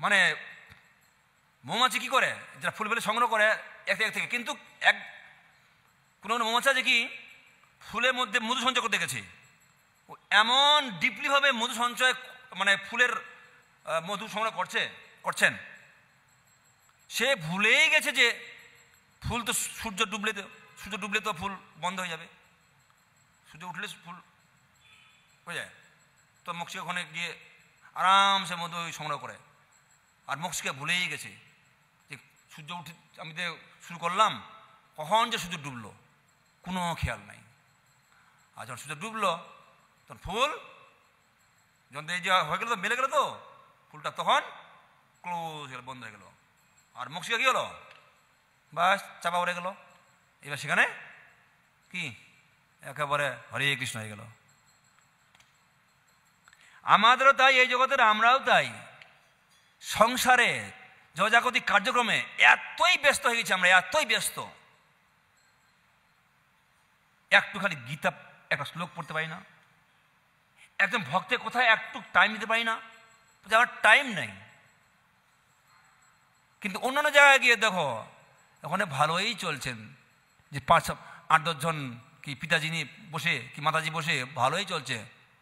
মানে মৌমাছি কি করে, যারা ফুল ফেলে সংগ্রহ করে এক থেকে, কিন্তু কোনো মৌমাছি আছে কি ফুলের মধ্যে মধু সঞ্চয় করতে গেছে, এমন ডিপলিভাবে মধু সঞ্চয়, মানে ফুলের মধু সংগ্রহ করছেন, সে ভুলেই গেছে যে ফুল তো সূর্য ডুবলে তো ফুল বন্ধ হয়ে যাবে, সূর্য উঠলে ফুল হয়ে যায়। তো মক্সিকা ওখানে গিয়ে আরামসে মধু সংগ্রহ করে, আর মক্সিকা ভুলেই গেছে যে সূর্য উঠে আমি শুরু করলাম, কখন যে সূর্য ডুবলো কোনো খেয়াল নাই। আর যখন সূর্য ডুবলো তখন ফুল যখন এই যে হয়ে গেল, তো মেলে গেল, তো ফুলটা তখন ক্লোজ হয়ে গেল, বন্ধ হয়ে গেল। আর মক্সিকা কি হলো, বাস চাপা পড়ে গেল। এবার সেখানে কি একেবারে হরে কৃষ্ণ হয়ে গেল। আমাদেরও তাই, এই জগতের আমরাও তাই, সংসারে জগজাগতিক কার্যক্রমে এতই ব্যস্ত হয়ে গেছি আমরা, এতই ব্যস্ত, একটু খালি গীতা একটা শ্লোক পড়তে পারি না, একজন ভক্তের কোথায় একটু টাইম দিতে পারি না, আমার টাইম নেই। কিন্তু অন্যান্য জায়গায় গিয়ে দেখো ওখানে ভালোই চলছেন, যে 5-8-10 জন কি পিতাজি নিয়ে বসে কি মাতাজি বসে ভালোই চলছে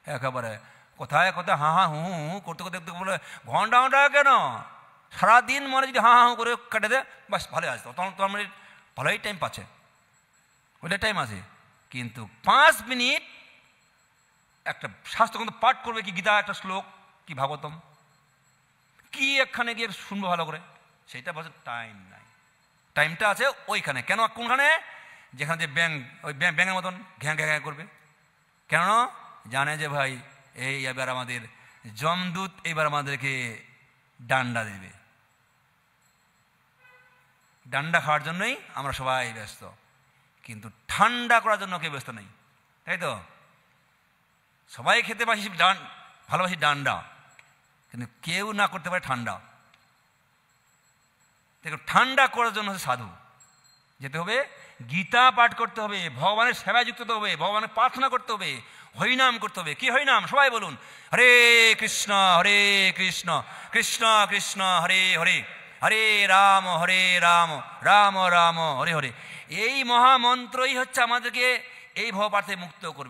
একেবারে, কোথায় কোথায় হাঁ হাঁ হু হু করতে করতে বলে ঘন্টা কেন সারাদিন মানে যদি হাঁ হাঁ করে কেটে দেয় বাস ভালোই আসতো, তখন তো আমরা ভালোই টাইম পাচ্ছে, ওইটা টাইম আছে। কিন্তু 5 মিনিট একটা শাস্ত্রগ্রন্থ পাঠ করবে, কি গীতা একটা শ্লোক কি ভাগবতম কি একখানে গিয়ে শুনবো ভালো করে, সেইটা বছর টাইম নাই। টাইমটা আছে ওইখানে, কেন কোনখানে, যেখানে যে ওই ব্যাঙের মতন ঘ্যাঁ ঘ্যাঁ করবে, কেন জানে যে ভাই এই এবার আমাদের যমদূত এবার আমাদেরকে ডান্ডা দেবে, ডান্ডা খাওয়ার জন্যই আমরা সবাই ব্যস্ত, কিন্তু ঠান্ডা করার জন্য কেউ ব্যস্ত নেই, তাই তো? সবাই খেতে ভালোবাসি ডান্ডা, কিন্তু কেউ না করতে পারে ঠান্ডা। দেখো ঠান্ডা করার জন্য সাধু যেতে হবে, গীতা পাঠ করতে হবে, ভগবানের সেবায় যুক্ত হতে হবে, ভগবানের প্রার্থনা করতে হবে, হরিনাম করতে হবে। কি হরিনাম? সবাই বলুন, হরে কৃষ্ণ কৃষ্ণ কৃষ্ণ হরে হরে, হরে রাম রাম রাম হরে হরে। এই মহামন্ত্রই হচ্ছে আমাদেরকে এই ভবপাঠ থেকে মুক্ত করবে।